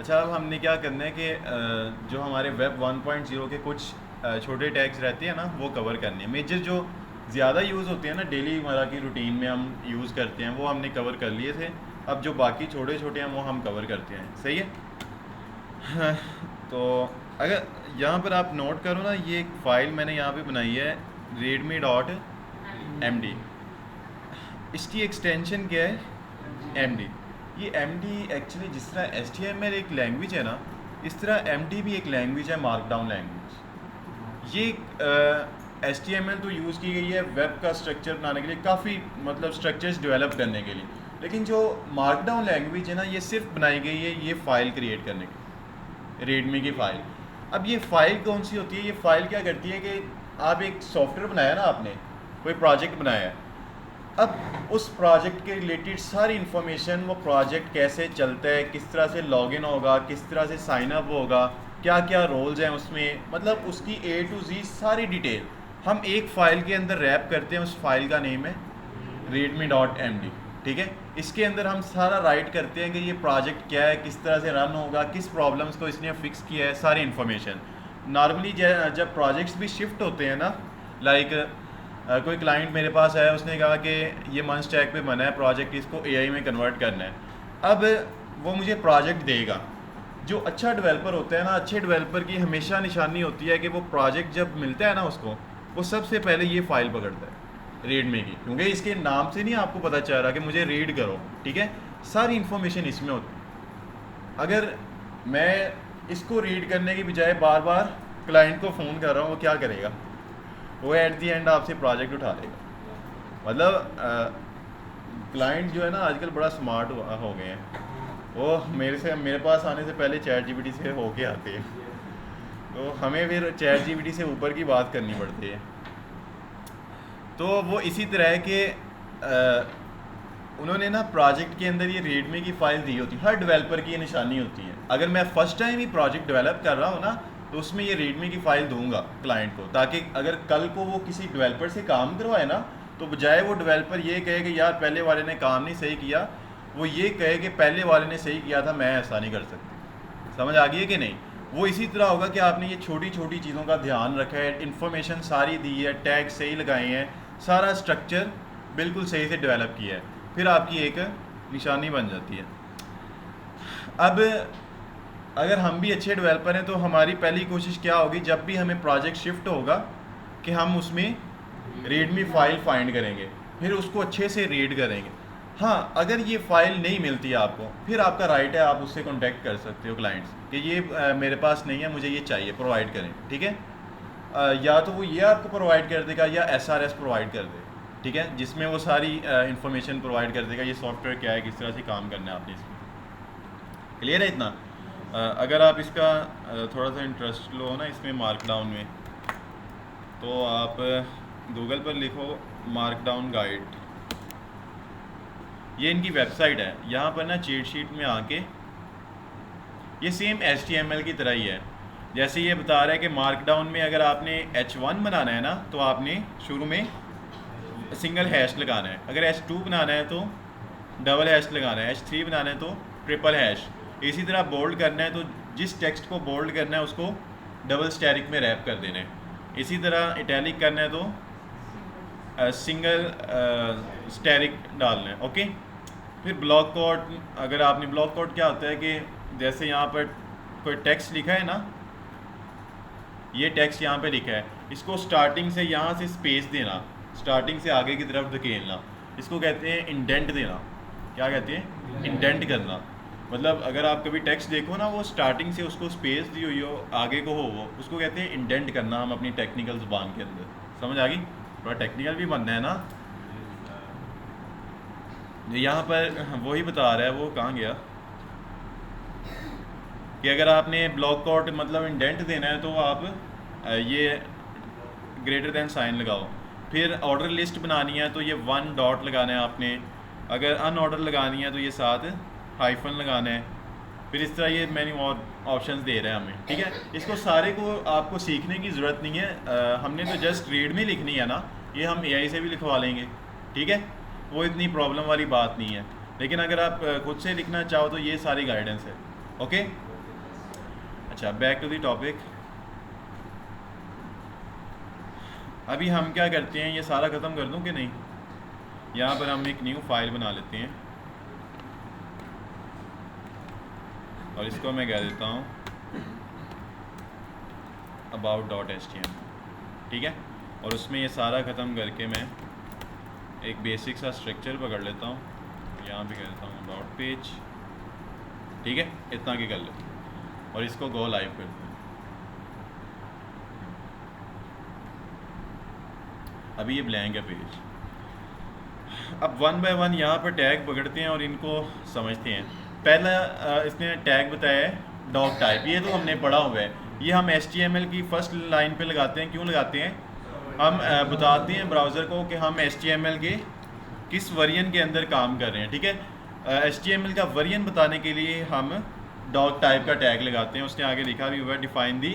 अच्छा, अब हमने क्या करना है कि जो हमारे वेब 1.0 के कुछ छोटे टैग्स रहते हैं ना, वो कवर करने हैं। मेजर जो ज़्यादा यूज़ होते हैं ना, डेली हमारा की रूटीन में हम यूज़ करते हैं, वो हमने कवर कर लिए थे। अब जो बाकी छोटे छोटे हैं वो हम कवर करते हैं। सही है। हाँ, तो अगर यहाँ पर आप नोट करो ना, ये एक फ़ाइल मैंने यहाँ पे बनाई है, readme.md। इसकी एक्सटेंशन क्या है? M D. ये एम डी एक्चुअली जिस तरह एच टी एम एल एक लैंग्वेज है ना, इस तरह एम डी भी एक लैंग्वेज है, मार्कडाउन लैंग्वेज। ये एच टी एम एल तो यूज़ की गई है वेब का स्ट्रक्चर बनाने के लिए, काफ़ी मतलब स्ट्रक्चर्स डेवलप करने के लिए। लेकिन जो मार्कडाउन लैंग्वेज है ना, ये सिर्फ बनाई गई है ये फ़ाइल क्रिएट करने की, रीडमी की फ़ाइल। अब ये फ़ाइल कौन सी होती है? ये फ़ाइल क्या करती है कि आप एक सॉफ्टवेयर बनाया ना, आपने कोई प्रोजेक्ट बनाया है, अब उस प्रोजेक्ट के रिलेटेड सारी इन्फॉर्मेशन, वो प्रोजेक्ट कैसे चलता है, किस तरह से लॉगिन होगा, किस तरह से साइन अप होगा, क्या क्या रोल्स हैं उसमें, मतलब उसकी ए टू जी सारी डिटेल हम एक फ़ाइल के अंदर रैप करते हैं। उस फाइल का नेम है readme.md। ठीक है, इसके अंदर हम सारा राइट करते हैं कि ये प्रोजेक्ट क्या है, किस तरह से रन होगा, किस प्रॉब्लम्स को इसने फिक्स किया है, सारी इन्फॉर्मेशन। नॉर्मली जब प्रोजेक्ट्स भी शिफ्ट होते हैं ना, लाइक कोई क्लाइंट मेरे पास आया, उसने कहा कि ये मंच टैग पे बना है प्रोजेक्ट, इसको एआई में कन्वर्ट करना है। अब वो मुझे प्रोजेक्ट देगा। जो अच्छा डेवलपर होता है ना, अच्छे डेवलपर की हमेशा निशानी होती है कि वो प्रोजेक्ट जब मिलता है ना उसको, वो सबसे पहले ये फ़ाइल पकड़ता है रीडमी की, क्योंकि इसके नाम से नहीं आपको पता चल रहा कि मुझे रीड करो। ठीक है, सारी इन्फॉर्मेशन इसमें होती है। अगर मैं इसको रीड करने की बजाय बार बार क्लाइंट को फ़ोन कर रहा हूँ, वो क्या करेगा? वो एट दी एंड आपसे प्रोजेक्ट उठा लेगा। मतलब क्लाइंट जो है ना आजकल बड़ा स्मार्ट हो गए हैं। वो मेरे पास आने से पहले चैट जीपीटी से होके आते हैं, तो हमें फिर चैट जीपीटी से ऊपर की बात करनी पड़ती है। तो वो इसी तरह है कि उन्होंने ना प्रोजेक्ट के अंदर ये रीडमी की फ़ाइल दी होती है। हर डेवलपर की ये निशानी होती है। अगर मैं फ़र्स्ट टाइम ही प्रोजेक्ट डेवलप कर रहा हूँ ना, तो उसमें ये रीडमी की फ़ाइल दूंगा क्लाइंट को, ताकि अगर कल को वो किसी डेवलपर से काम करवाए ना, तो बजाय वो डेवलपर ये कहे कि यार पहले वाले ने काम नहीं सही किया, वो ये कहे कि पहले वाले ने सही किया था, मैं ऐसा नहीं कर सकती। समझ आ गई है कि नहीं? वो इसी तरह होगा कि आपने ये छोटी छोटी चीज़ों का ध्यान रखा है, इन्फॉर्मेशन सारी दी है, टैग सही लगाए हैं, सारा स्ट्रक्चर बिल्कुल सही से डेवलप किया है, फिर आपकी एक निशानी बन जाती है। अब अगर हम भी अच्छे डेवलपर हैं, तो हमारी पहली कोशिश क्या होगी, जब भी हमें प्रोजेक्ट शिफ्ट होगा, कि हम उसमें रीडमी फ़ाइल फाइंड करेंगे, फिर उसको अच्छे से रीड करेंगे। हाँ, अगर ये फ़ाइल नहीं मिलती है आपको, फिर आपका राइट है, आप उससे कांटेक्ट कर सकते हो क्लाइंट्स कि ये मेरे पास नहीं है, मुझे ये चाहिए, प्रोवाइड करें। ठीक है, या तो वो ये आपको प्रोवाइड कर देगा या एसआरएस प्रोवाइड कर देगा। ठीक है, जिसमें वो सारी इन्फॉर्मेशन प्रोवाइड कर देगा, ये सॉफ्टवेयर क्या है, किस तरह से काम करना है आपने इसमें। क्लियर है इतना? अगर आप इसका थोड़ा सा इंटरेस्ट लो ना इसमें मार्कडाउन में, तो आप गूगल पर लिखो मार्कडाउन गाइड। ये इनकी वेबसाइट है। यहाँ पर ना चीट शीट में आके ये सेम HTML की तरह ही है। जैसे ये बता रहा है कि मार्कडाउन में अगर आपने H1 बनाना है ना, तो आपने शुरू में सिंगल हैश लगाना है। अगर H2 बनाना है तो डबल हैश लगाना है, H3 बनाना है तो ट्रिपल हैश। इसी तरह बोल्ड करना है तो जिस टेक्स्ट को बोल्ड करना है उसको डबल स्टैरिक में रैप कर देना है। इसी तरह इटैलिक करना है तो सिंगल स्टैरिक डालना है। ओके, फिर ब्लॉक कोड, अगर आपने ब्लॉक कोड क्या होता है कि जैसे यहाँ पर कोई टेक्स्ट लिखा है ना, ये टेक्स्ट यहाँ पे लिखा है, इसको स्टार्टिंग से यहाँ से स्पेस देना, स्टार्टिंग से आगे की तरफ धकेलना, इसको कहते हैं इंडेंट देना। क्या कहते हैं? इंडेंट करना। मतलब अगर आप कभी टेक्स्ट देखो ना, वो स्टार्टिंग से उसको स्पेस दी हुई हो, आगे को हो, वो उसको कहते हैं इंडेंट करना। हम अपनी टेक्निकल ज़ुबान के अंदर, समझ आ गई? थोड़ा टेक्निकल भी बनना है ना। यहाँ पर वही बता रहा है, वो कहाँ गया, कि अगर आपने ब्लॉक कोड मतलब इंडेंट देना है तो आप ये ग्रेटर देन साइन लगाओ। फिर ऑर्डर लिस्ट बनानी है तो ये 1 डॉट लगाना है आपने। अगर अनऑर्डर लगानी है तो ये साथ हाइफन लगाना है। फिर इस तरह ये मेन्यू और ऑप्शंस दे रहे हैं हमें। ठीक है, इसको सारे को आपको सीखने की ज़रूरत नहीं है। हमने तो जस्ट रीड में लिखनी है ना, ये हम AI से भी लिखवा लेंगे। ठीक है, वो इतनी प्रॉब्लम वाली बात नहीं है। लेकिन अगर आप खुद से लिखना चाहो तो ये सारी गाइडेंस है। ओके, अच्छा, बैक टू द टॉपिक। अभी हम क्या करते हैं, ये सारा ख़त्म कर दूं कि नहीं? यहाँ पर हम एक न्यू फाइल बना लेते हैं और इसको मैं कह देता हूँ about.html, ठीक है। और उसमें ये सारा ख़त्म करके मैं एक बेसिक सा स्ट्रक्चर पकड़ लेता हूँ, यहाँ पे कह देता हूँ about पेज, ठीक है, इतना की कर लेते हैं और इसको गो लाइव करते हैं। अभी ये ब्लैंक है पेज। अब वन बाय वन यहाँ पर टैग पकड़ते हैं और इनको समझते हैं। पहला इसने टैग बताया है डॉग टाइप, ये तो हमने पढ़ा हुआ है। ये हम HTML की फर्स्ट लाइन पे लगाते हैं। क्यों लगाते हैं? हम बताते हैं ब्राउज़र को कि हम HTML के किस वर्जन के अंदर काम कर रहे हैं, ठीक है। HTML का वर्जन बताने के लिए हम डॉग टाइप का टैग लगाते हैं। उसने आगे लिखा भी हुआ है डिफाइन दी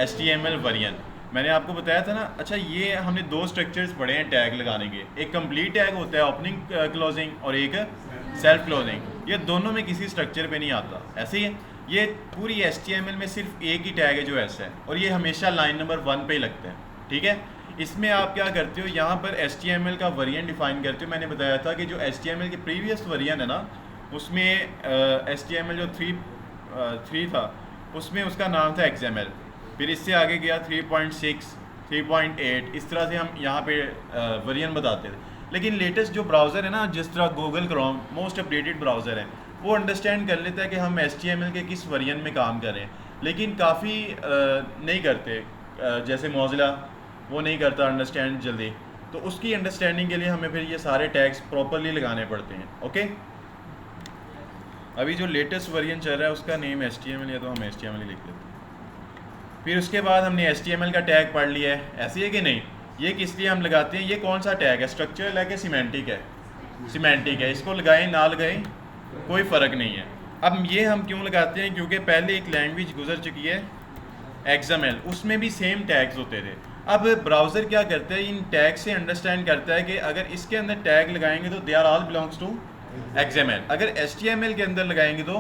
HTML वर्जन। मैंने आपको बताया था ना। अच्छा, ये हमने दो स्ट्रक्चर्स पढ़े हैं टैग लगाने के। एक कंप्लीट टैग होता है ओपनिंग क्लोजिंग और एक सेल्फ क्लोजिंग। ये दोनों में किसी स्ट्रक्चर पे नहीं आता, ऐसे ही है। ये पूरी HTML में सिर्फ एक ही टैग है जो ऐसा है और ये हमेशा लाइन नंबर 1 पे ही लगता है, ठीक है। इसमें आप क्या करते हो, यहाँ पर HTML का वर्जन डिफाइन करते हो। मैंने बताया था कि जो HTML के प्रीवियस वर्जन है ना, उसमें HTML जो 3 था उसमें उसका नाम था XML। फिर इससे आगे गया 3.6, 3.8, इस तरह से हम यहाँ पे वर्जन बताते थे। लेकिन लेटेस्ट जो ब्राउज़र है ना, जिस तरह Google Chrome most updated browser है, वो अंडरस्टैंड कर लेता है कि हम HTML के किस वर्जन में काम कर रहे हैं। लेकिन काफ़ी नहीं करते, जैसे मोज़िला वो नहीं करता अंडरस्टैंड जल्दी। तो उसकी अंडरस्टैंडिंग के लिए हमें फिर ये सारे टैग्स प्रॉपरली लगाने पड़ते हैं। ओके, अभी जो लेटेस्ट वर्जन चल रहा है उसका नेम HTML है, तो हम HTML ही लिख देते हैं। फिर उसके बाद हमने HTML का टैग पढ़ लिया है, ऐसे है कि नहीं? ये किस लिए हम लगाते हैं? ये कौन सा टैग है? स्ट्रक्चरल है कि सिमेंटिक है? सिमेंटिक है। इसको लगाएं ना लगाएं कोई फ़र्क नहीं है। अब ये हम क्यों लगाते हैं? क्योंकि पहले एक लैंग्वेज गुजर चुकी है XML, उसमें भी सेम टैग्स होते थे। अब ब्राउज़र क्या करता है, इन टैग से अंडरस्टैंड करता है कि अगर इसके अंदर टैग लगाएंगे तो they are all belongs to XML, अगर HTML के अंदर लगाएंगे तो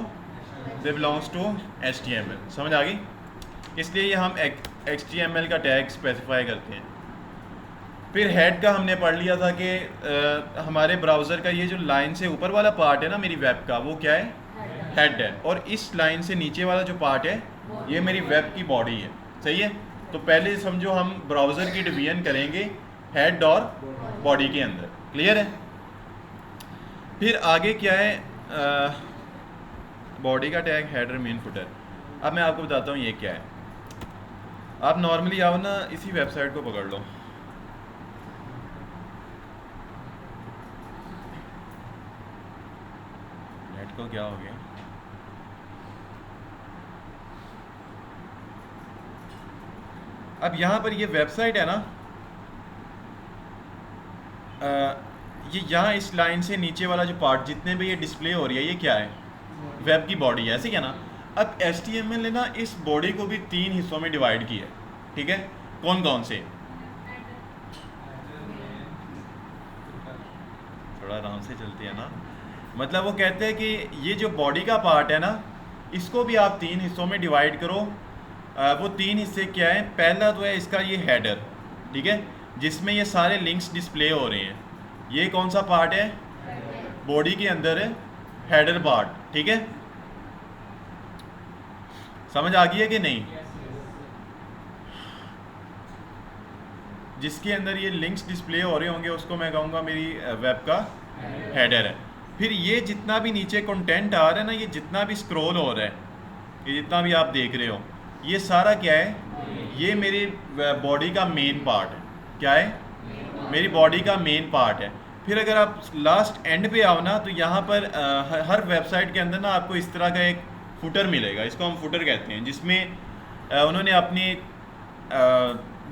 दे बिलोंग्स टू HTML। समझ आ गई? इसलिए ये हम HTML का टैग स्पेसिफाई करते हैं। फिर हेड का हमने पढ़ लिया था कि हमारे ब्राउज़र का ये जो लाइन से ऊपर वाला पार्ट है ना मेरी वेब का, वो क्या है? हेड है। और इस लाइन से नीचे वाला जो पार्ट है ये मेरी वेब की बॉडी है, सही है। तो पहले समझो हम ब्राउज़र की डिवीजन करेंगे हेड और बॉडी के अंदर, क्लियर है। फिर आगे क्या है, बॉडी का टैग, हेडर, मेन, फुटर। अब मैं आपको बताता हूँ ये क्या है। आप नॉर्मली आओ ना, इसी वेबसाइट को पकड़ लो, नेट को क्या हो गया। अब यहाँ पर ये वेबसाइट है ना, ये यहाँ इस लाइन से नीचे वाला जो पार्ट जितने भी ये डिस्प्ले हो रही है, ये क्या है? वेब की बॉडी है, ऐसे क्या ना। अब HTML ने ना इस बॉडी को भी 3 हिस्सों में डिवाइड किया है, ठीक है। कौन कौन से? थोड़ा आराम से चलते हैं ना। मतलब वो कहते हैं कि ये जो बॉडी का पार्ट है ना, इसको भी आप 3 हिस्सों में डिवाइड करो। वो 3 हिस्से क्या है? पहला तो है इसका ये हेडर, ठीक है, जिसमें ये सारे लिंक्स डिस्प्ले हो रहे हैं। ये कौन सा पार्ट है? बॉडी के अंदर है हेडर पार्ट, ठीक है। समझ आ गई है कि नहीं? जिसके अंदर ये लिंक्स डिस्प्ले हो रहे होंगे उसको मैं कहूँगा मेरी वेब का हेडर है। फिर ये जितना भी नीचे कंटेंट आ रहा है ना, ये जितना भी स्क्रॉल हो रहा है, ये जितना भी आप देख रहे हो, ये सारा क्या है? ये मेरी बॉडी का मेन पार्ट है। क्या है? मेरी बॉडी का मेन पार्ट है। फिर अगर आप लास्ट एंड पे आओ ना, तो यहाँ पर हर वेबसाइट के अंदर ना आपको इस तरह का एक फुटर मिलेगा, इसको हम फुटर कहते हैं, जिसमें उन्होंने अपनी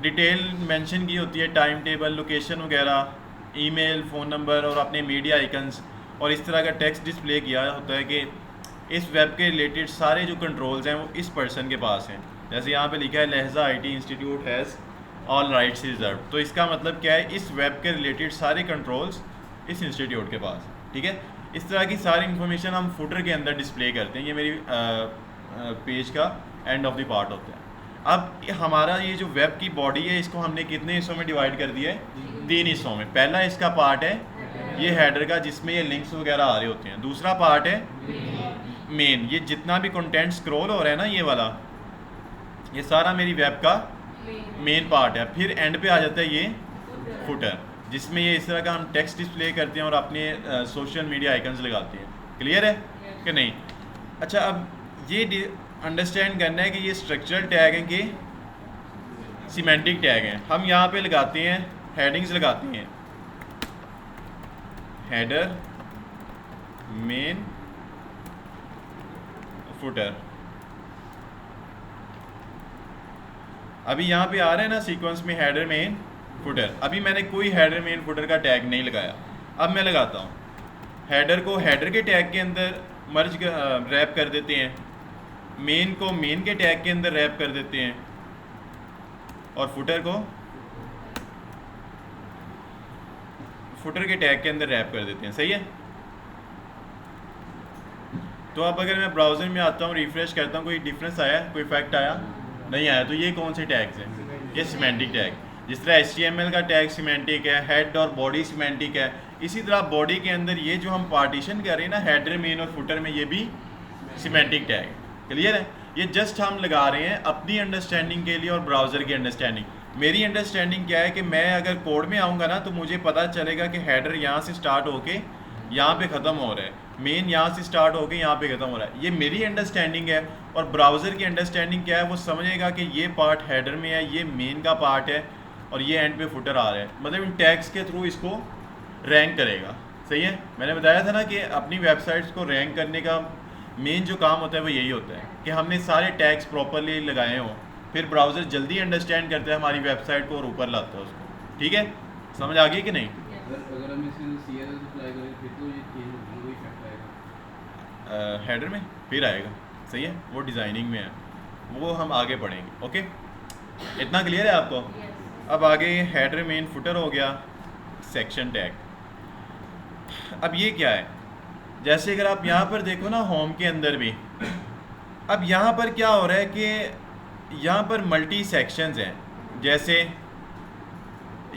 डिटेल मेंशन की होती है, टाइम टेबल, लोकेशन वगैरह, ईमेल, फ़ोन नंबर और अपने मीडिया आइकन्स, और इस तरह का टेक्स्ट डिस्प्ले किया होता है कि इस वेब के रिलेटेड सारे जो कंट्रोल्स हैं वो इस पर्सन के पास हैं। जैसे यहाँ पे लिखा है लहजा IT institute has all rights reserve, तो इसका मतलब क्या है? इस वेब के रिलेटेड सारे कंट्रोल्स इस इंस्टीट्यूट के पास, ठीक है। इस तरह की सारी इन्फॉर्मेशन हम फुटर के अंदर डिस्प्ले करते हैं। ये मेरी पेज का एंड ऑफ द पार्ट होता है। अब हमारा ये जो वेब की बॉडी है इसको हमने कितने हिस्सों में डिवाइड कर दिया है? 3 हिस्सों में। पहला इसका पार्ट है ये हेडर का, जिसमें ये लिंक्स वगैरह आ रहे होते हैं। दूसरा पार्ट है मेन, ये जितना भी कंटेंट स्क्रॉल हो रहा है ना, ये वाला, ये सारा मेरी वेब का मेन पार्ट है। फिर एंड पे आ जाता है ये फुटर, जिसमें ये इस तरह का हम टेक्स्ट डिस्प्ले करते हैं और अपने सोशल मीडिया आइकन्स लगाते हैं। क्लियर है कि नहीं? अच्छा, अब ये अंडरस्टैंड करना है कि ये स्ट्रक्चरल टैग हैं कि सिमेंटिक टैग हैं। हम यहाँ पे लगाते हैं हेडिंग्स, लगाते हैं हेडर, मेन, फुटर। अभी यहाँ पे आ रहे हैं ना सीक्वेंस में हेडर, मेन, फुटर। अभी मैंने कोई हेडर, मेन, फुटर का टैग नहीं लगाया। अब मैं लगाता हूँ हेडर को हेडर के टैग के अंदर मर्ज रैप कर देते हैं, मेन को मेन के टैग के अंदर रैप कर देते हैं, और फुटर को फुटर के टैग के अंदर रैप कर देते हैं। सही है? तो अब अगर मैं ब्राउज़र में आता हूँ, रिफ्रेश करता हूँ, कोई डिफरेंस आया? कोई इफेक्ट आया? नहीं आया। तो ये कौन से टैग्स हैं? ये सिमेंटिक टैग। जिस तरह HTML का टैग सिमेंटिक है, हेड और बॉडी सिमेंटिक है, इसी तरह बॉडी के अंदर ये जो हम पार्टीशन कर रहे हैं ना, हेडर, मेन और फुटर में, ये भी सिमेंटिक टैग। क्लियर है? ये जस्ट हम लगा रहे हैं अपनी अंडरस्टैंडिंग के लिए और ब्राउज़र की अंडरस्टैंडिंग। मेरी अंडरस्टैंडिंग क्या है कि मैं अगर कोड में आऊँगा ना, तो मुझे पता चलेगा कि हेडर यहाँ से स्टार्ट होके यहाँ पे ख़त्म हो रहा है, मेन यहाँ से स्टार्ट होके यहाँ पे ख़त्म हो रहा है। ये मेरी अंडरस्टैंडिंग है। और ब्राउज़र की अंडरस्टैंडिंग क्या है? वो समझेगा कि ये पार्ट हेडर में है, ये मेन का पार्ट है, और ये एंड पे फुटर आ रहा है। मतलब इन टैग्स के थ्रू इसको रैंक करेगा। सही है? मैंने बताया था ना कि अपनी वेबसाइट्स को रैंक करने का मेन जो काम होता है वो यही होता है कि हमने सारे टैग्स प्रॉपरली लगाए हों, फिर ब्राउज़र जल्दी अंडरस्टैंड करता है हमारी वेबसाइट को और ऊपर लाता है उसको। ठीक है? समझ आ गई कि नहीं? अगर हम इसमें CSS अप्लाई करें फिर तो ये चेंज होगा, वही इफेक्ट आएगा हेडर में फिर आएगा। सही है? वो डिज़ाइनिंग में है, वो हम आगे पढ़ेंगे। ओके, इतना क्लियर है आपको? अब आगे हेडर, मेन, फुटर हो गया, सेक्शन टैग। अब ये क्या है? जैसे अगर आप यहाँ पर देखो ना, होम के अंदर भी, अब यहाँ पर क्या हो रहा है कि यहाँ पर मल्टी सेक्शंस हैं। जैसे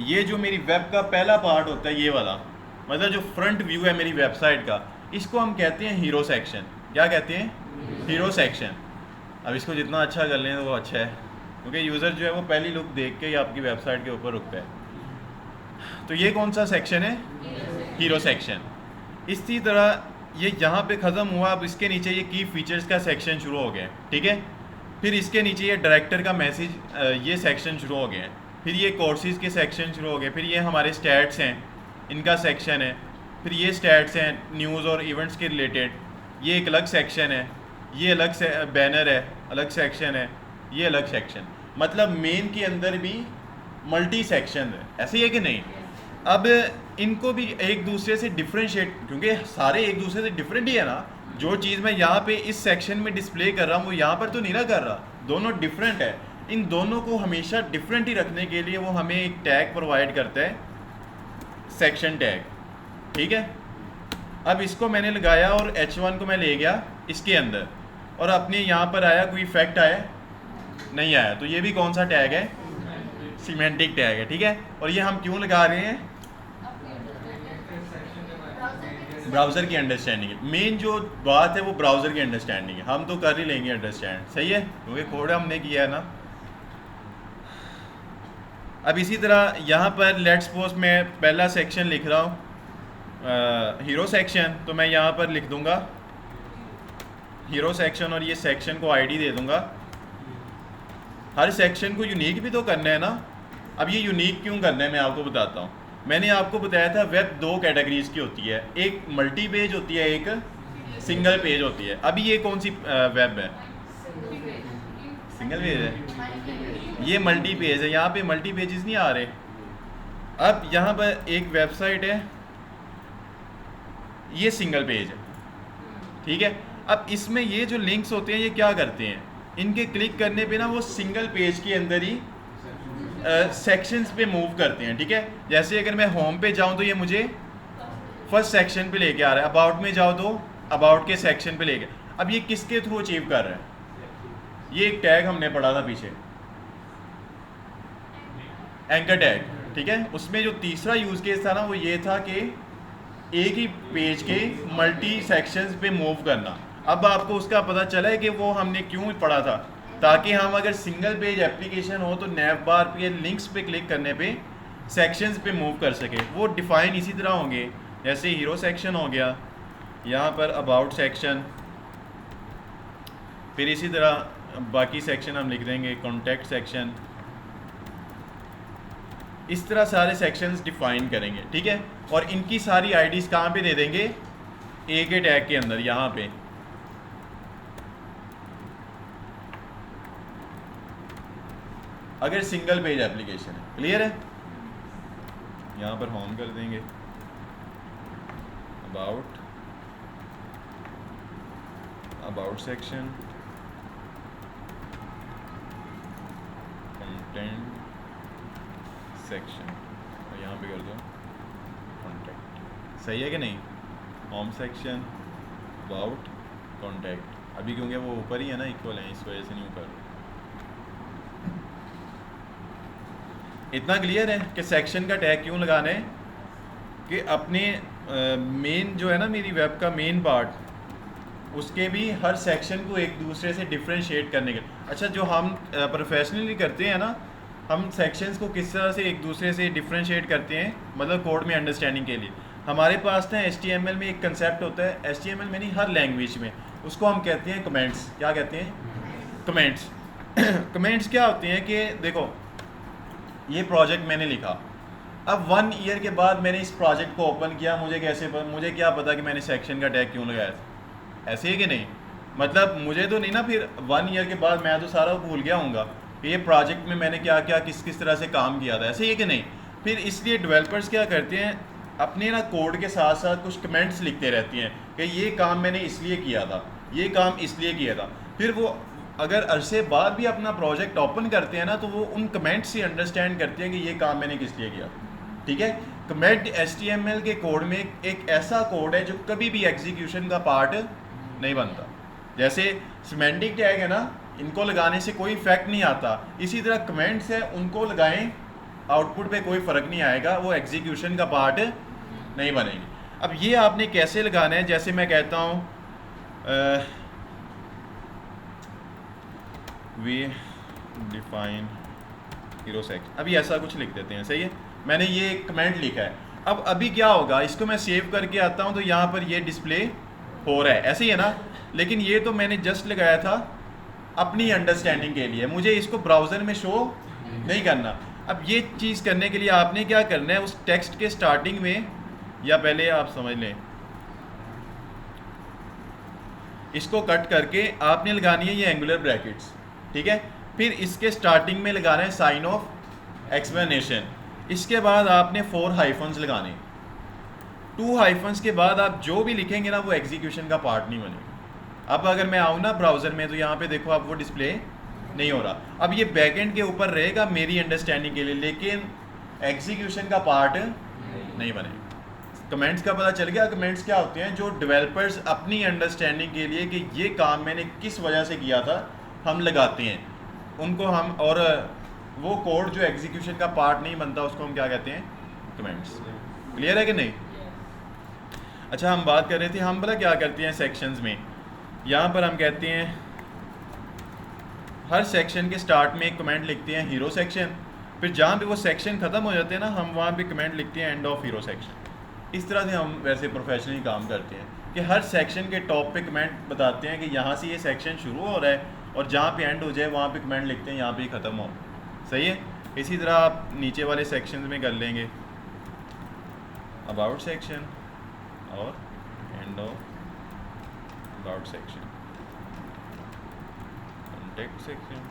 ये जो मेरी वेब का पहला पार्ट होता है, ये वाला, मतलब जो फ्रंट व्यू है मेरी वेबसाइट का, इसको हम कहते हैं हीरो सेक्शन। क्या कहते हैं? Hero section. अब इसको जितना अच्छा कर लें तो वो अच्छा है, क्योंकि यूज़र जो है वो पहली लुक देख के ही आपकी वेबसाइट के ऊपर रुकता है। तो ये कौन सा सेक्शन है? Hero section. इसी तरह ये यहाँ पे ख़त्म हुआ। अब इसके नीचे ये की फीचर्स का सेक्शन शुरू हो गया। ठीक है? फिर इसके नीचे ये डायरेक्टर का मैसेज, ये सेक्शन शुरू हो गए। फिर ये कोर्सेज़ के सेक्शन शुरू हो गए। फिर ये हमारे स्टैट्स हैं, इनका सेक्शन है। फिर ये स्टैट्स हैं न्यूज़ और इवेंट्स के रिलेटेड, ये एक अलग सेक्शन है। ये अलग से बैनर है, अलग सेक्शन है। ये अलग सेक्शन। मतलब मेन के अंदर भी मल्टी सेक्शन है। ऐसे ही है कि नहीं? अब इनको भी एक दूसरे से डिफ्रेंशिएट, क्योंकि सारे एक दूसरे से डिफरेंट ही है ना। जो चीज़ मैं यहाँ पे इस सेक्शन में डिस्प्ले कर रहा हूँ वो यहाँ पर तो नहीं ना कर रहा, दोनों डिफरेंट है। इन दोनों को हमेशा डिफरेंट ही रखने के लिए वो हमें एक टैग प्रोवाइड करता है, सेक्शन टैग। ठीक है? अब इसको मैंने लगाया और H1 को मैं ले गया इसके अंदर, और अपने यहाँ पर आया, कोई इफेक्ट आया? नहीं आया। तो ये भी कौन सा टैग है? सिमेंटिक टैग है। ठीक है? और ये हम क्यों लगा रहे हैं? ब्राउज़र की अंडरस्टैंडिंग है। मेन जो बात है वो ब्राउज़र की अंडरस्टैंडिंग है। हम तो कर ही लेंगे अंडरस्टैंड। सही है? क्योंकि कोड हमने किया है ना। अब इसी तरह यहाँ पर लेट्स सपोज मैं पहला सेक्शन लिख रहा हूँ हीरो सेक्शन, तो मैं यहाँ पर लिख दूँगा हीरो सेक्शन, और ये सेक्शन को आईडी दे दूँगा। हर सेक्शन को यूनिक भी तो करना है ना। अब ये यूनिक क्यों करना है मैं आपको बताता हूँ। मैंने आपको बताया था वेब 2 कैटेगरीज की होती है, एक मल्टी पेज होती है, एक सिंगल पेज होती है। अभी ये कौन सी वेब है? सिंगल पेज है। ये मल्टी पेज है। यहाँ पे मल्टी पेजेस नहीं आ रहे। अब यहाँ पर एक वेबसाइट है, ये सिंगल पेज है। ठीक है? अब इसमें ये जो लिंक्स होते हैं ये क्या करते हैं? इनके क्लिक करने पे ना वो सिंगल पेज के अंदर ही सेक्शंस पे मूव करते हैं। ठीक है? जैसे अगर मैं होम पे जाऊं तो ये मुझे फर्स्ट सेक्शन पे लेके आ रहा है, अबाउट में जाओ तो अबाउट के सेक्शन पे लेके। अब ये किसके थ्रू अचीव कर रहा है? ये एक टैग हमने पढ़ा था पीछे, एंकर टैग, ठीक है। उसमें जो तीसरा यूज़ केस था ना वो ये था कि एक ही पेज के मल्टी सेक्शंस पे मूव करना। अब आपको उसका पता चला है कि वो हमने क्यों पढ़ा था, ताकि हम अगर सिंगल पेज एप्लीकेशन हो तो नैव बार पे लिंक्स पे क्लिक करने पे सेक्शंस पे मूव कर सके। वो डिफ़ाइन इसी तरह होंगे, जैसे हीरो सेक्शन हो गया, यहाँ पर अबाउट सेक्शन, फिर इसी तरह बाकी सेक्शन हम लिख देंगे, कॉन्टैक्ट सेक्शन, इस तरह सारे सेक्शंस डिफाइन करेंगे, ठीक है। और इनकी सारी आईडीज़ कहाँ पे दे देंगे, ए के टैग के अंदर, यहाँ पे। अगर सिंगल पेज एप्लीकेशन है, क्लियर है। यहाँ पर होम कर देंगे, अबाउट सेक्शन, कंटेंट सेक्शन, और यहाँ पे कर दो कॉन्टैक्ट। सही है कि नहीं, होम सेक्शन, अबाउट, कॉन्टैक्ट। अभी क्योंकि वो ऊपर ही है ना, इक्वल है, इस वजह से नहीं ऊपर। इतना क्लियर है कि सेक्शन का टैग क्यों लगाना है, कि अपने मेन जो है ना मेरी वेब का मेन पार्ट, उसके भी हर सेक्शन को एक दूसरे से डिफ्रेंशिएट करने के। अच्छा, जो हम प्रोफेशनली करते हैं ना, हम सेक्शंस को किस तरह से एक दूसरे से डिफ्रेंशिएट करते हैं, मतलब कोड में अंडरस्टैंडिंग के लिए। हमारे पास ना HTML में एक कंसेप्ट होता है, HTML में नहीं हर लैंग्वेज में, उसको हम कहते हैं कमेंट्स। क्या कहते हैं, कमेंट्स। कमेंट्स क्या होते हैं कि देखो, ये प्रोजेक्ट मैंने लिखा, अब 1 ईयर के बाद मैंने इस प्रोजेक्ट को ओपन किया, मुझे क्या पता कि मैंने सेक्शन का टैग क्यों लगाया था, ऐसे ही कि नहीं। मतलब मुझे तो नहीं ना, फिर 1 ईयर के बाद मैं तो सारा भूल गया हूँगा कि ये प्रोजेक्ट में मैंने क्या क्या किस तरह से काम किया था, ऐसे ही कि नहीं। फिर इसलिए डेवलपर्स क्या करते हैं, अपने ना कोड के साथ साथ कुछ कमेंट्स लिखते रहती हैं कि ये काम मैंने इसलिए किया था, ये काम इसलिए किया था। फिर वो अगर अरसे बाद भी अपना प्रोजेक्ट ओपन करते हैं ना, तो वो उन कमेंट्स से अंडरस्टैंड करते हैं कि ये काम मैंने किस लिए किया, ठीक है। कमेंट HTML के कोड में एक ऐसा कोड है जो कभी भी एग्जीक्यूशन का पार्ट नहीं बनता। जैसे सिमेंटिक टैग है ना, इनको लगाने से कोई इफेक्ट नहीं आता, इसी तरह कमेंट्स है, उनको लगाएं, आउटपुट पे कोई फ़र्क नहीं आएगा, वो एग्जीक्यूशन का पार्ट नहीं बनेगी। अब ये आपने कैसे लगाना है, जैसे मैं कहता हूँ वी डिफाइन हीरो सेक्शन, अभी ऐसा कुछ लिख देते हैं, सही है। मैंने ये कमेंट लिखा है, अब अभी क्या होगा, इसको मैं सेव करके आता हूँ तो यहाँ पर ये डिस्प्ले हो रहा है, ऐसे ही है ना। लेकिन ये तो मैंने जस्ट लगाया था अपनी अंडरस्टैंडिंग के लिए, मुझे इसको ब्राउज़र में शो नहीं करना। अब ये चीज़ करने के लिए आपने क्या करना है, उस टेक्स्ट के स्टार्टिंग में, या पहले आप समझ लें, इसको कट करके आपने लगानी है ये एंगुलर ब्रैकेट्स, ठीक है। फिर इसके स्टार्टिंग में लगाना है साइन ऑफ एक्सप्लेनेशन, इसके बाद आपने 4 हाइफन्स लगाने, 2 हाइफन्स के बाद आप जो भी लिखेंगे ना वो एग्जीक्यूशन का पार्ट नहीं बनेगा। अब अगर मैं आऊँ ना ब्राउज़र में, तो यहाँ पे देखो आप वो डिस्प्ले नहीं हो रहा। अब ये बैकएंड के ऊपर रहेगा मेरी अंडरस्टैंडिंग के लिए, लेकिन एग्जीक्यूशन का पार्ट नहीं बनेगा। कमेंट्स का पता चल गया। कमेंट्स क्या होते हैं, जो डेवलपर्स अपनी अंडरस्टैंडिंग के लिए कि ये काम मैंने किस वजह से किया था हम लगाते हैं, उनको हम, और वो कोड जो एग्जीक्यूशन का पार्ट नहीं बनता उसको हम क्या कहते हैं, कमेंट्स। क्लियर है कि नहीं। अच्छा, हम बात कर रहे थे, हम भला क्या करते हैं सेक्शंस में, यहाँ पर हम कहते हैं हर सेक्शन के स्टार्ट में एक कमेंट लिखते हैं हीरो सेक्शन, फिर जहाँ पे वो सेक्शन ख़त्म हो जाते हैं ना, हम वहाँ पे कमेंट लिखते हैं एंड ऑफ हीरो सेक्शन। इस तरह से हम वैसे प्रोफेशनली काम करते हैं कि हर सेक्शन के टॉप पे कमेंट बताते हैं कि यहाँ से ये सेक्शन शुरू हो रहा है, और जहाँ पे एंड हो जाए वहाँ पे कमेंट लिखते हैं यहाँ पे ख़त्म हो। सही है। इसी तरह आप नीचे वाले सेक्शन में कर लेंगे, अबाउट सेक्शन और end of about section, contact section,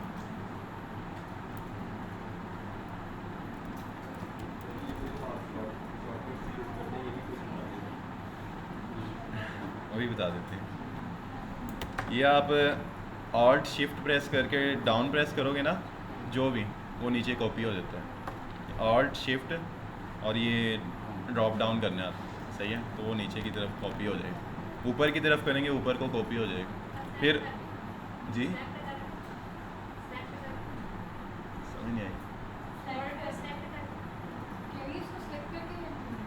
अभी बता देते हैं। ये आप ऑल्ट शिफ्ट प्रेस करके डाउन प्रेस करोगे ना, जो भी वो नीचे कॉपी हो जाता है। ऑल्ट शिफ्ट और ये ड्रॉप डाउन करने आता है, सही है, तो वो नीचे की तरफ कॉपी हो जाएगी। ऊपर की तरफ करेंगे ऊपर को कॉपी हो जाएगी। फिर जी समझ नहीं आई।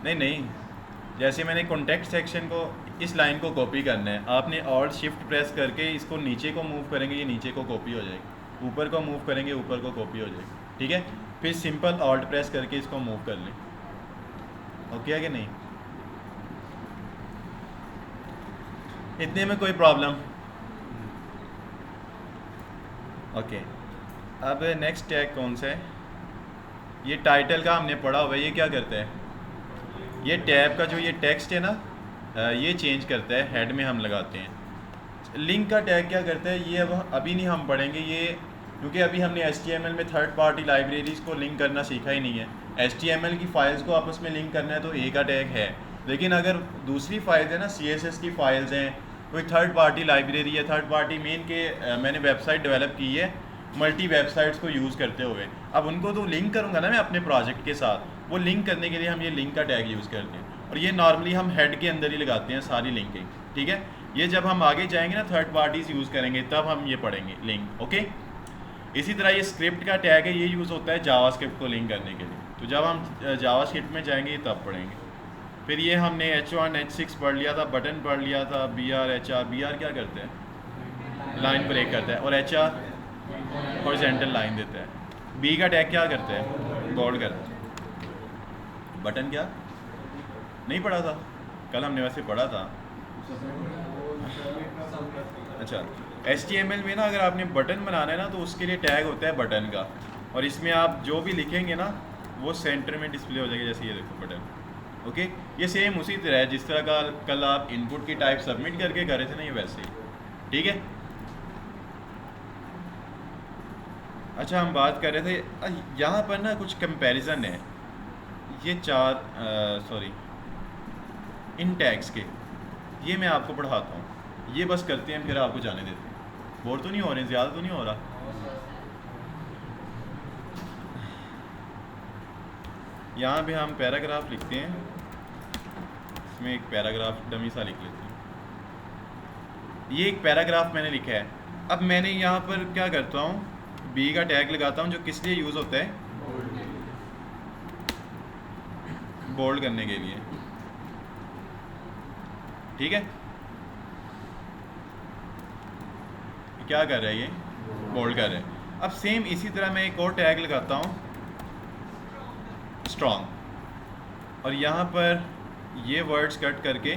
नहीं नहीं, जैसे मैंने कॉन्टेक्स्ट सेक्शन को, इस लाइन को कॉपी करना है, आपने ऑल्ट शिफ्ट प्रेस करके इसको नीचे को मूव करेंगे, ये नीचे को कॉपी हो जाएगी, ऊपर को मूव करेंगे ऊपर को कॉपी हो जाएगी, ठीक है। फिर सिंपल ऑल्ट प्रेस करके इसको मूव कर लें, ओके है कि नहीं? इतने में कोई प्रॉब्लम? ओके। अब नेक्स्ट टैग कौन सा है? ये टाइटल का हमने पढ़ा हुआ है, ये क्या करता है? ये टैब का जो ये टेक्स्ट है ना, ये चेंज करता है, हेड में हम लगाते हैं। लिंक का टैग क्या करता है, ये अब अभी नहीं हम पढ़ेंगे ये, क्योंकि अभी हमने HTML में थर्ड पार्टी लाइब्रेरीज़ को लिंक करना सीखा ही नहीं है। HTML की फ़ाइल्स को आपस में लिंक करना है तो ए का टैग है, लेकिन अगर दूसरी फाइल्स है ना, CSS की फ़ाइल्स हैं, कोई थर्ड पार्टी लाइब्रेरी है, थर्ड पार्टी मेन के मैंने वेबसाइट डेवलप की है मल्टी वेबसाइट्स को यूज़ करते हुए, अब उनको तो लिंक करूँगा ना मैं अपने प्रोजेक्ट के साथ, वो लिंक करने के लिए हम ये लिंक का टैग यूज़ करते हैं, और ये नॉर्मली हम हेड के अंदर ही लगाते हैं सारी लिंकिंग, ठीक है। ये जब हम आगे जाएंगे ना थर्ड पार्टीज़ यूज़ करेंगे तब हम ये पढ़ेंगे लिंक, ओके। इसी तरह ये स्क्रिप्ट का टैग है, ये यूज़ होता है जावास्क्रिप्ट को लिंक करने के लिए, तो जब हम जावास्क्रिप्ट में जाएंगे तब पढ़ेंगे। फिर ये हमने H1 H6 पढ़ लिया था, बटन पढ़ लिया था, BR HR, BR क्या करते हैं? लाइन ब्रेक करता है, और HR हॉरिजॉन्टल लाइन देता है। B का टैग क्या करता है? बोल्ड करता है। बटन क्या नहीं पढ़ा था कल, हमने वैसे पढ़ा था। अच्छा, HTML में ना अगर आपने बटन बनाना है ना तो उसके लिए टैग होता है बटन का, और इसमें आप जो भी लिखेंगे ना वो सेंटर में डिस्प्ले हो जाएगा, जैसे ये देखो बटन, ओके। ये सेम उसी तरह है जिस तरह का कल आप इनपुट की टाइप सबमिट करके कर रहे थे ना, ये वैसे ही, ठीक है। अच्छा, हम बात कर रहे थे यहाँ पर ना कुछ कंपैरिजन है, ये सॉरी इन टैग्स के, ये मैं आपको पढ़ाता हूँ, ये बस करते हैं फिर आपको जाने देते हैं। बोर तो नहीं हो रहे, ज़्यादा तो नहीं हो रहा? यहाँ पे हम पैराग्राफ लिखते हैं, इसमें एक पैराग्राफ डमी सा लिख लेते हैं। ये एक पैराग्राफ मैंने लिखा है। अब मैंने यहाँ पर क्या करता हूँ, B का टैग लगाता हूँ, जो किस लिए यूज़ होता है? बोल्ड करने के लिए, ठीक है। क्या कर रहा है ये? बोल्ड कर रहा है। अब सेम इसी तरह मैं एक और टैग लगाता हूँ, स्ट्रॉन्ग, और यहाँ पर ये वर्ड्स कट करके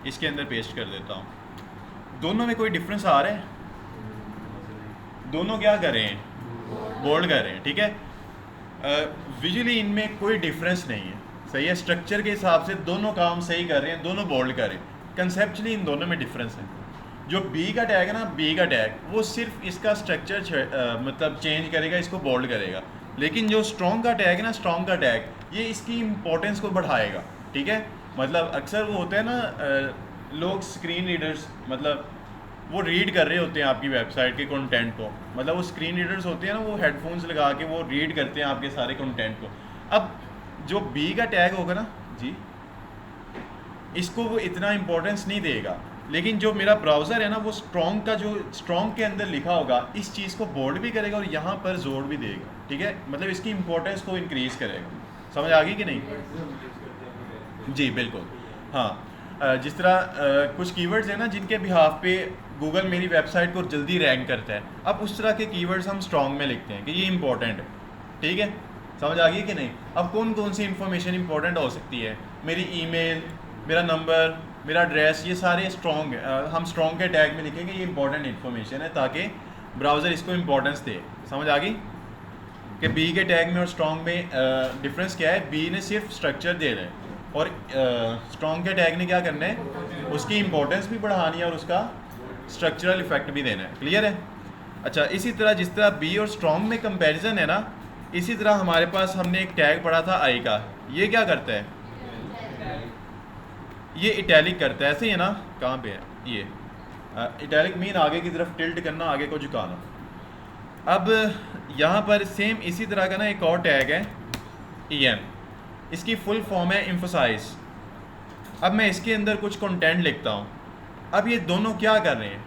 इसके अंदर पेस्ट कर देता हूँ। दोनों में कोई डिफरेंस आ रहा है? दोनों क्या कर रहे हैं? बोल्ड कर रहे हैं, ठीक है। विजुअली इनमें कोई डिफरेंस नहीं है, सही है। स्ट्रक्चर के हिसाब से दोनों काम सही कर रहे हैं, दोनों बोल्ड कर रहे हैं। कंसेप्चुअली इन दोनों में डिफरेंस है। जो B का टैग है ना, B का टैग वो सिर्फ इसका स्ट्रक्चर मतलब चेंज करेगा, इसको बोल्ड करेगा, लेकिन जो स्ट्रॉन्ग का टैग है ना, स्ट्रॉन्ग का टैग ये इसकी इम्पोर्टेंस को बढ़ाएगा, ठीक है। मतलब अक्सर वो होता है ना, लोग स्क्रीन रीडर्स, मतलब वो रीड कर रहे होते हैं आपकी वेबसाइट के कंटेंट को, मतलब वो स्क्रीन रीडर्स होते हैं ना, वो हेडफोन्स लगा के वो रीड करते हैं आपके सारे कंटेंट को। अब जो B का टैग होगा ना जी, इसको वो इतना इम्पोर्टेंस नहीं देगा, लेकिन जो मेरा ब्राउज़र है ना, वो स्ट्रॉन्ग का, जो स्ट्रॉन्ग के अंदर लिखा होगा इस चीज़ को बोल्ड भी करेगा और यहाँ पर जोर भी देगा, ठीक है। मतलब इसकी इम्पोर्टेंस को इंक्रीज़ करेगा। समझ आ गई कि नहीं? जी बिल्कुल, हाँ। जिस तरह कुछ कीवर्ड्स हैं ना जिनके बिहाफ पे गूगल मेरी वेबसाइट को जल्दी रैंक करता है, अब उस तरह के कीवर्ड्स हम स्ट्रॉन्ग में लिखते हैं कि ये इंपॉर्टेंट है, ठीक है। समझ आ गई कि नहीं? अब कौन कौन सी इन्फॉर्मेशन इंपॉर्टेंट हो सकती है? मेरी ईमेल, मेरा नंबर, मेरा एड्रेस, ये सारे स्ट्रॉन्ग हम स्ट्रॉन्ग के टैग में लिखेंगे, ये इंपॉर्टेंट इन्फॉर्मेशन है, ताकि ब्राउज़र इसको इंपॉर्टेंस दे। समझ आ गई कि B के टैग में और स्ट्रॉन्ग में डिफरेंस क्या है? B ने सिर्फ स्ट्रक्चर दे रहे हैं और स्ट्रॉन्ग के टैग ने क्या करना है? उसकी इंपॉर्टेंस भी बढ़ानी है और उसका स्ट्रक्चरल इफेक्ट भी देना है। क्लियर है? अच्छा, इसी तरह जिस तरह B और स्ट्रॉन्ग में कंपैरिजन है ना, इसी तरह हमारे पास हमने एक टैग पढ़ा था I का। ये क्या करता है? ये इटैलिक करता है, ऐसे ही है ना? कहाँ पे है ये? इटैलिक मीन आगे की तरफ टिल्ट करना, आगे को झुकाना। अब यहाँ पर सेम इसी तरह का ना एक और टैग है EM, इसकी फुल फॉर्म है एम्फसाइज। अब मैं इसके अंदर कुछ कंटेंट लिखता हूँ। अब ये दोनों क्या कर रहे हैं?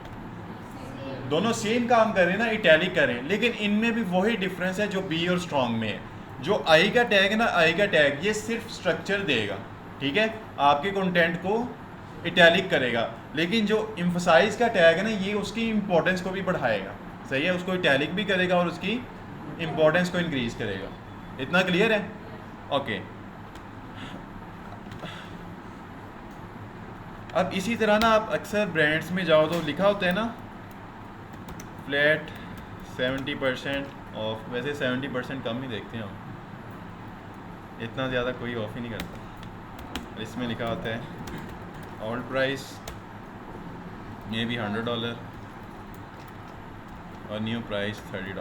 दोनों सेम काम कर रहे हैं ना, इटैलिक कर रहे हैं, लेकिन इनमें भी वही डिफरेंस है जो बी और स्ट्रॉन्ग में है। जो आई का टैग है ना, आई का टैग ये सिर्फ स्ट्रक्चर देगा, ठीक है, आपके कंटेंट को इटैलिक करेगा, लेकिन जो एम्फसाइज का टैग है ना, ये उसकी इंपॉर्टेंस को भी बढ़ाएगा, सही है, उसको इटैलिक भी करेगा और उसकी इंपॉर्टेंस को इंक्रीज करेगा। इतना क्लियर है? ओके। अब इसी तरह ना आप अक्सर ब्रांड्स में जाओ तो लिखा होता है ना फ्लैट 70% ऑफ, वैसे 70% कम ही देखते हैं हम, इतना ज़्यादा कोई ऑफ ही नहीं करता। इसमें लिखा होता है ओल्ड प्राइस मे बी $100 और न्यू प्राइस $30।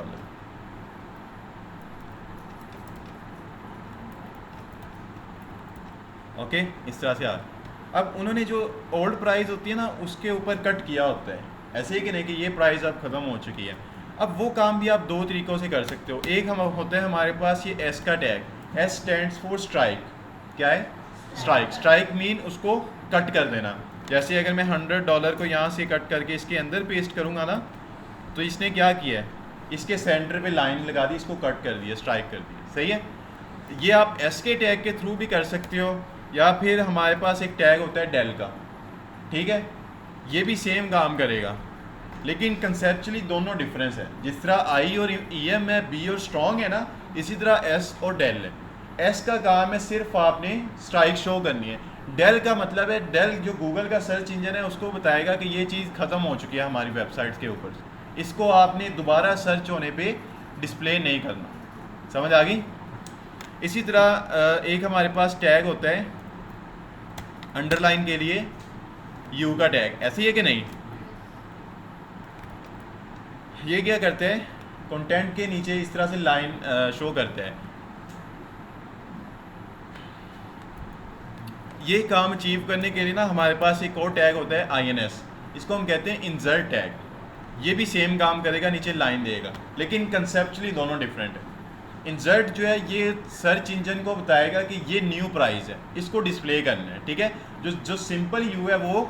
ओके, इस तरह से अब उन्होंने जो ओल्ड प्राइस होती है ना उसके ऊपर कट किया होता है, ऐसे ही कि नहीं कि ये प्राइस अब ख़त्म हो चुकी है। अब वो काम भी आप दो तरीक़ों से कर सकते हो। एक हम होता है हमारे पास ये एस का tag, S stands for strike. क्या है? स्ट्राइक। स्ट्राइक मीन उसको कट कर देना। जैसे अगर मैं $100 को यहाँ से कट करके इसके अंदर पेस्ट करूँगा ना, तो इसने क्या किया है, इसके सेंटर पे लाइन लगा दी, इसको कट कर दिया, स्ट्राइक कर दिया, सही है। ये आप एस के टैग के थ्रू भी कर सकते हो, या फिर हमारे पास एक टैग होता है डेल का, ठीक है, ये भी सेम काम करेगा, लेकिन कंसेप्चुअली दोनों डिफरेंस है। जिस तरह आई और ई एम है, बी और स्ट्रॉन्ग है ना, इसी तरह एस और डेल है। एस का काम है सिर्फ आपने स्ट्राइक शो करनी है। डेल का मतलब है, डेल जो गूगल का सर्च इंजन है उसको बताएगा कि ये चीज़ ख़त्म हो चुकी है हमारी वेबसाइट्स के ऊपर, इसको आपने दोबारा सर्च होने पे डिस्प्ले नहीं करना। समझ आ गई? इसी तरह एक हमारे पास टैग होता है अंडरलाइन के लिए, यू का टैग, ऐसे ही है कि नहीं? ये क्या करते हैं, कंटेंट के नीचे इस तरह से लाइन शो करते हैं। ये काम अचीव करने के लिए ना हमारे पास एक और टैग होता है INS, इसको हम कहते हैं इंसर्ट टैग। ये भी सेम काम करेगा, नीचे लाइन देगा, लेकिन कंसेप्चुअली दोनों डिफरेंट है। इंसर्ट जो है ये सर्च इंजन को बताएगा कि ये न्यू प्राइस है, इसको डिस्प्ले करना है, ठीक है। जो सिंपल यू है वो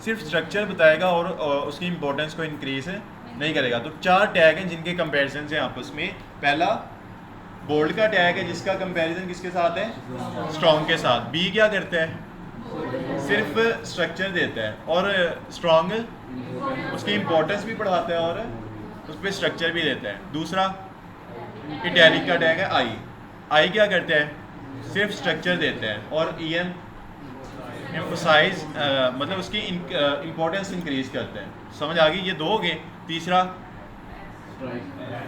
सिर्फ स्ट्रक्चर बताएगा और उसकी इंपॉर्टेंस को इंक्रीज नहीं करेगा। तो 4 टैग हैं जिनके कंपैरिजन है आपस में। पहला बोल्ड का टैग है जिसका कंपैरिजन किसके साथ है? स्ट्रॉन्ग के साथ। बी क्या करता है? सिर्फ स्ट्रक्चर देता है, और स्ट्रॉन्ग उसकी इंपॉर्टेंस भी बढ़ाता है और उस पर स्ट्रक्चर भी देता है। दूसरा इटैलिक का टैग है आई क्या करता है? सिर्फ स्ट्रक्चर देता है, और EM एम्फसाइज मतलब उसकी इंपॉर्टेंस इंक्रीज करते हैं। समझ आ गई? ये 2 हो गए। तीसरा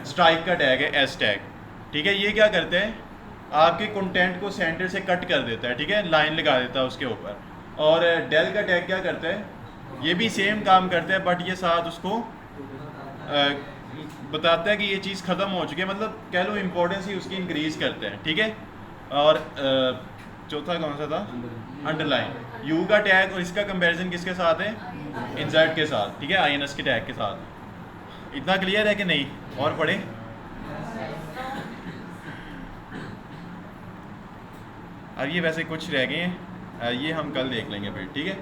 स्ट्राइक का टैग है, एस टैग, ठीक है। ये क्या करते हैं? आपके कंटेंट को सेंटर से कट कर देता है, ठीक है, लाइन लगा देता है उसके ऊपर। और डेल का टैग क्या करता है? ये भी सेम काम करता है, बट ये साथ उसको बताता है कि ये चीज़ ख़त्म हो चुकी है, मतलब कह लो इंपॉर्टेंस ही उसकी इंक्रीज करते हैं, ठीक है। और चौथा कौन सा था? अंडरलाइन। यू का टैग और इसका कंपैरिजन किसके साथ है? इंसर्ट के साथ, ठीक है, INS के टैग के साथ। इतना क्लियर है कि नहीं? और पढ़े? और ये वैसे कुछ रह गए हैं, ये हम कल देख लेंगे फिर, ठीक है।